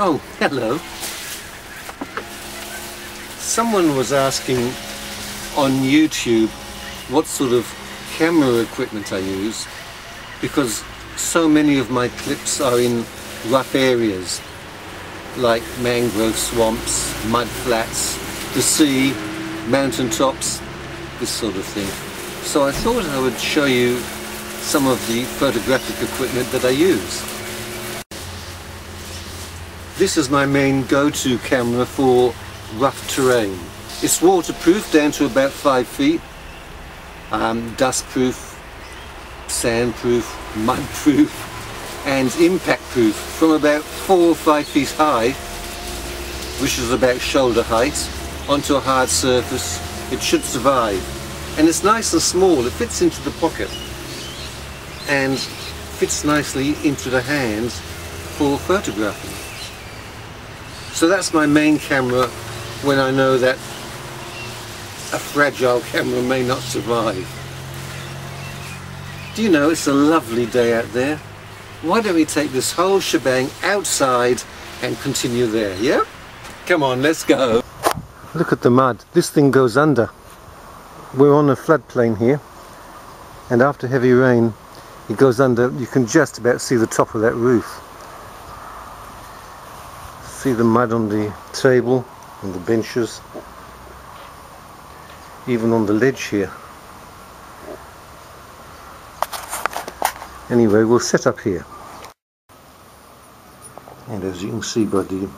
Oh, hello. Someone was asking on YouTube what sort of camera equipment I use, because so many of my clips are in rough areas like mangrove swamps, mud flats, the sea, mountain tops, this sort of thing. So I thought I would show you some of the photographic equipment that I use. This is my main go-to camera for rough terrain. It's waterproof down to about 5 feet, dustproof, sandproof, mudproof and impact-proof from about 4 or 5 feet high, which is about shoulder height, onto a hard surface. It should survive. And it's nice and small, it fits into the pocket and fits nicely into the hand for photographing. So that's my main camera when I know that a fragile camera may not survive. Do you know, it's a lovely day out there. Why don't we take this whole shebang outside and continue there, yeah? Come on, let's go. Look at the mud. This thing goes under. We're on a floodplain here, and after heavy rain it goes under. You can just about see the top of that roof. See the mud on the table and the benches, even on the ledge here. Anyway, we'll set up here, and as you can see by the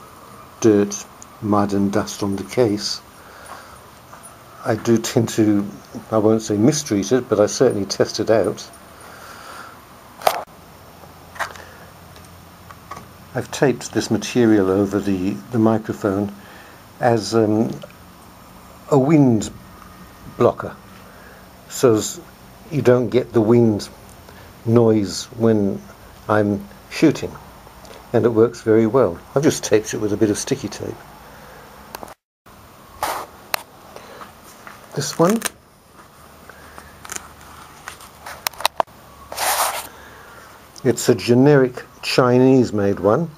dirt, mud and dust on the case, I do tend to, I won't say mistreat it, but I certainly test it out. I've taped this material over the microphone as a wind blocker, so as you don't get the wind noise when I'm shooting, and it works very well. I've just taped it with a bit of sticky tape. This one, it's a generic Chinese made one.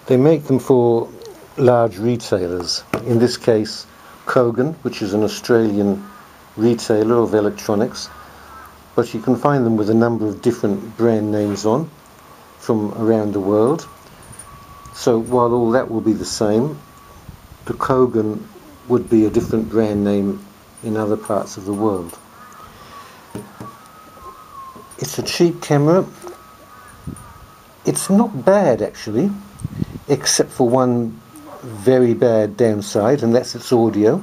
They make them for large retailers, in this case Kogan, which is an Australian retailer of electronics, but you can find them with a number of different brand names on from around the world. So while all that will be the same, the Kogan would be a different brand name in other parts of the world. It's a cheap camera. It's not bad actually, except for one very bad downside, and that's its audio.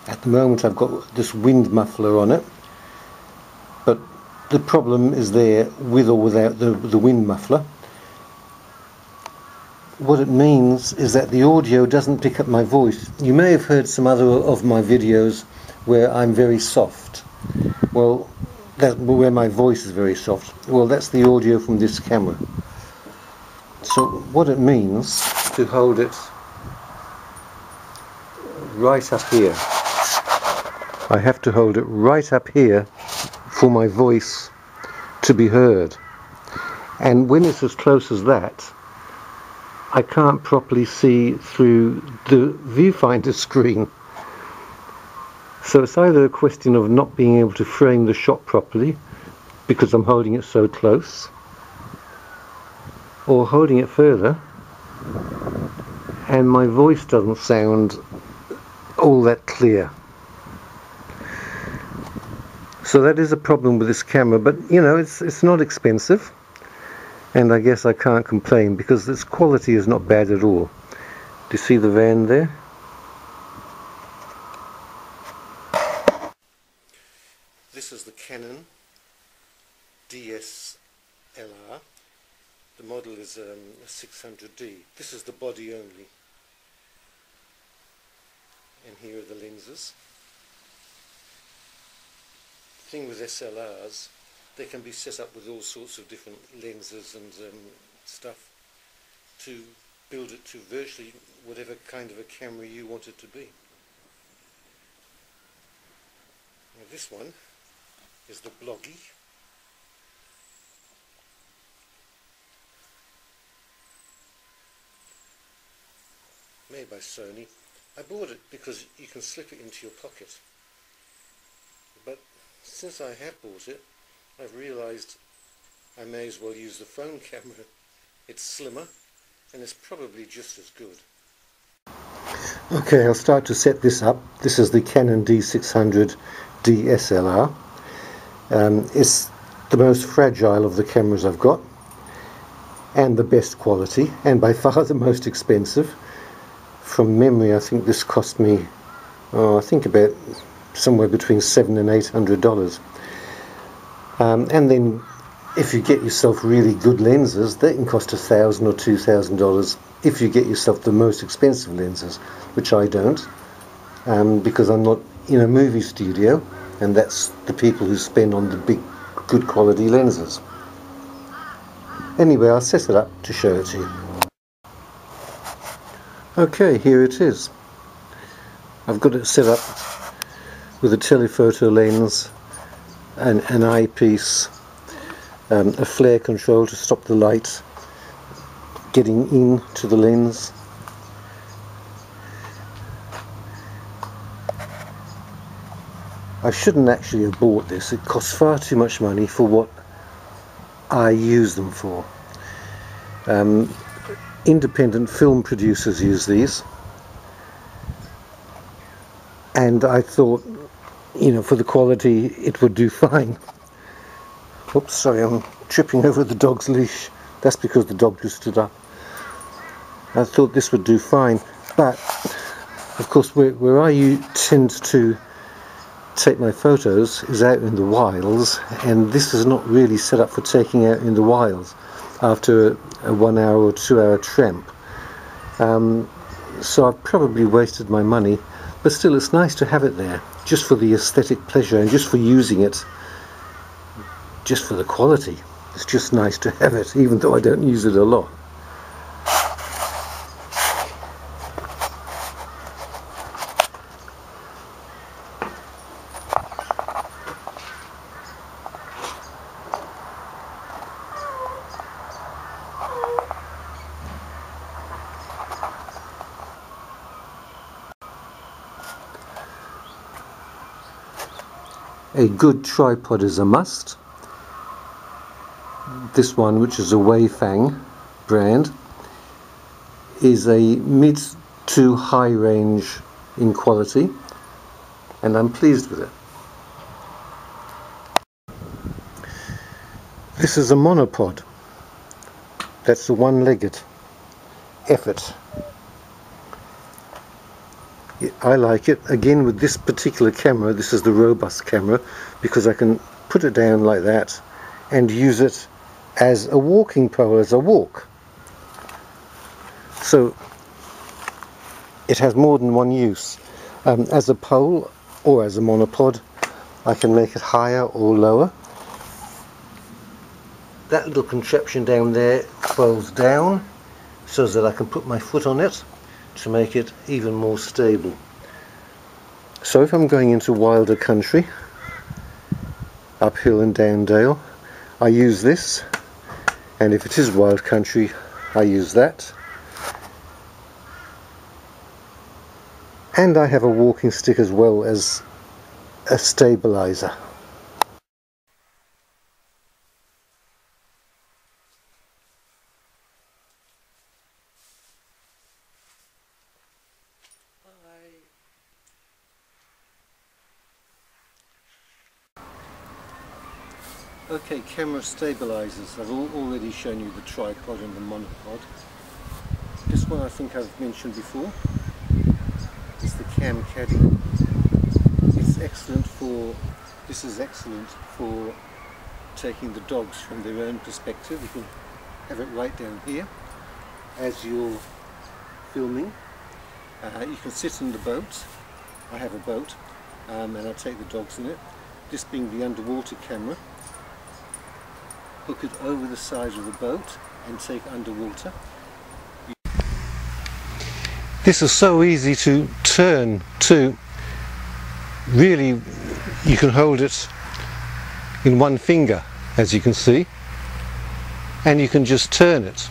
At the moment I've got this wind muffler on it, but the problem is there with or without the wind muffler. What it means is that the audio doesn't pick up my voice. You may have heard some other of my videos where I'm very soft. Well, where my voice is very soft. Well, that's the audio from this camera. So what it means to hold it right up here. I have to hold it right up here for my voice to be heard. And when it's as close as that, I can't properly see through the viewfinder screen. So it's either a question of not being able to frame the shot properly because I'm holding it so close, or holding it further and my voice doesn't sound all that clear. So that is a problem with this camera, but you know, it's not expensive, and I guess I can't complain because its quality is not bad at all. Do you see the van there? This is the Canon DSLR. The model is a 600D. This is the body only. And here are the lenses. The thing with SLRs, they can be set up with all sorts of different lenses and stuff to build it to virtually whatever kind of a camera you want it to be. Now this one is the Bloggy. made by Sony. I bought it because you can slip it into your pocket. But since I have bought it, I've realised I may as well use the phone camera. It's slimmer and it's probably just as good. Okay, I'll start to set this up. This is the Canon D600 DSLR. It's the most fragile of the cameras I've got, and the best quality, and by far the most expensive. From memory, I think this cost me, I think about somewhere between $700 and $800. And then if you get yourself really good lenses, they can cost $1,000 or $2,000 if you get yourself the most expensive lenses, which I don't, because I'm not in a movie studio, and that's the people who spend on the big, good quality lenses. Anyway, I'll set it up to show it to you. Okay, here it is. I've got it set up with a telephoto lens, an eyepiece, a flare control to stop the light getting into the lens. I shouldn't actually have bought this. It costs far too much money for what I use them for. Independent film producers use these, and I thought, you know, for the quality it would do fine. Oops, sorry, I'm tripping over the dog's leash. That's because the dog just stood up. I thought this would do fine, but of course where I tend to take my photos is out in the wilds, and this is not really set up for taking out in the wilds after a 1 hour or 2 hour tramp. So I've probably wasted my money, but still it's nice to have it there, just for the aesthetic pleasure and just for using it, just for the quality. It's just nice to have it, even though I don't use it a lot. A good tripod is a must. This one, which is a Weifang brand, is a mid to high range in quality, and I'm pleased with it. This is a monopod. That's a one-legged effort. I like it. Again, with this particular camera, this is the robust camera, because I can put it down like that and use it as a walking pole, as a walk. So it has more than one use. As a pole or as a monopod, I can make it higher or lower. That little contraption down there folds down so that I can put my foot on it to make it even more stable. So if I'm going into wilder country, uphill and down dale, I use this, and if it is wild country, I use that. And I have a walking stick as well as a stabilizer. Okay, camera stabilizers. I've already shown you the tripod and the monopod. This one I think I've mentioned before. It's the Cam Caddy. It's excellent for, this is excellent for taking the dogs from their own perspective. You can have it right down here as you're filming. You can sit in the boat. I have a boat, and I take the dogs in it. This being the underwater camera. Hook it over the side of the boat and take underwater. This is so easy to turn too. Really, you can hold it in one finger, as you can see, and you can just turn it.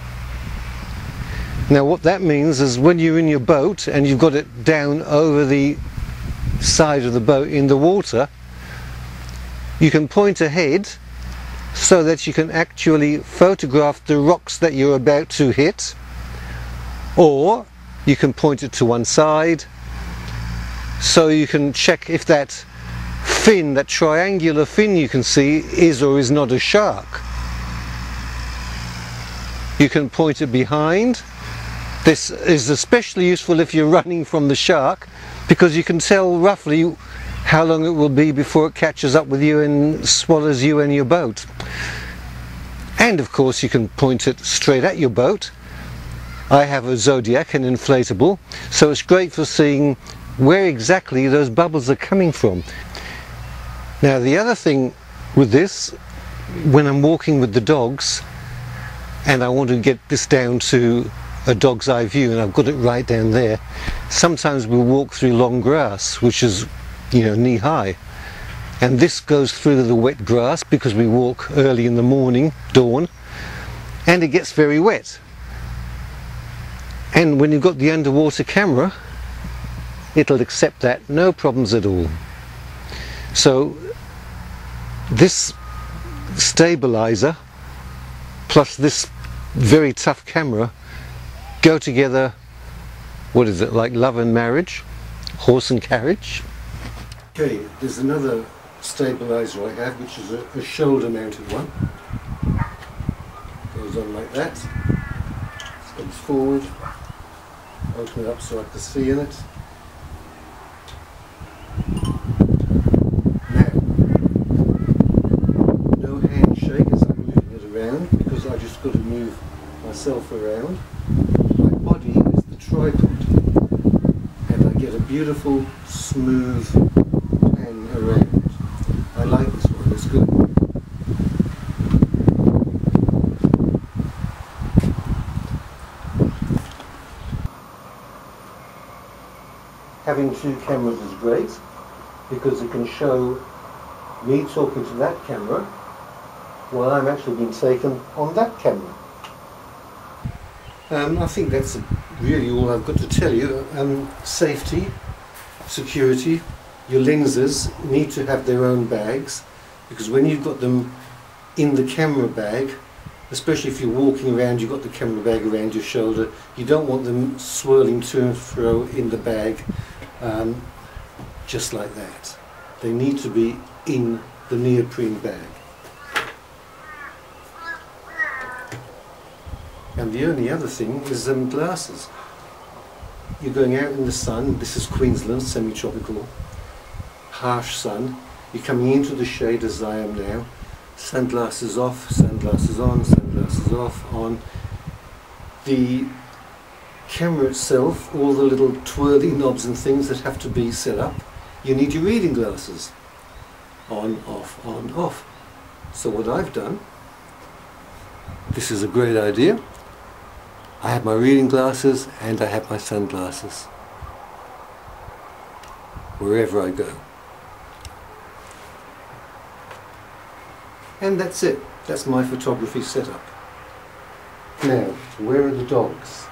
Now what that means is when you're in your boat and you've got it down over the side of the boat in the water, you can point ahead so that you can actually photograph the rocks that you're about to hit, or you can point it to one side so you can check if that fin, that triangular fin you can see, is or is not a shark. You can point it behind. This is especially useful if you're running from the shark, because you can tell roughly how long it will be before it catches up with you and swallows you and your boat. And of course you can point it straight at your boat. I have a Zodiac, an inflatable, so it's great for seeing where exactly those bubbles are coming from. Now the other thing with this, when I'm walking with the dogs and I want to get this down to a dog's eye view, and I've got it right down there, sometimes we'll walk through long grass which is, you know, knee high, and this goes through the wet grass because we walk early in the morning, dawn, and it gets very wet. And when you've got the underwater camera, it'll accept that, no problems at all. So this stabilizer plus this very tough camera go together, what is it, like love and marriage, horse and carriage. Okay, there's another stabilizer I have, which is a shoulder mounted one. Goes on like that, comes forward, open it up so I can see in it. Now, no handshake as I'm moving it around, because I just got to move myself around. My body is the tripod, and I get a beautiful smooth pan around. I like this one, it's good. Having two cameras is great because it can show me talking to that camera while I'm actually being taken on that camera. I think that's really all I've got to tell you. Safety, security, your lenses need to have their own bags, because when you've got them in the camera bag, especially if you're walking around, you've got the camera bag around your shoulder, you don't want them swirling to and fro in the bag just like that. They need to be in the neoprene bag. And the only other thing is glasses. You're going out in the sun, this is Queensland, semi-tropical, harsh sun. You're coming into the shade as I am now. Sunglasses off, sunglasses on, sunglasses off, on. The camera itself, all the little twirly knobs and things that have to be set up, you need your reading glasses. On, off, on, off. So what I've done, this is a great idea. I have my reading glasses and I have my sunglasses wherever I go. And that's it. That's my photography setup. Now, where are the dogs?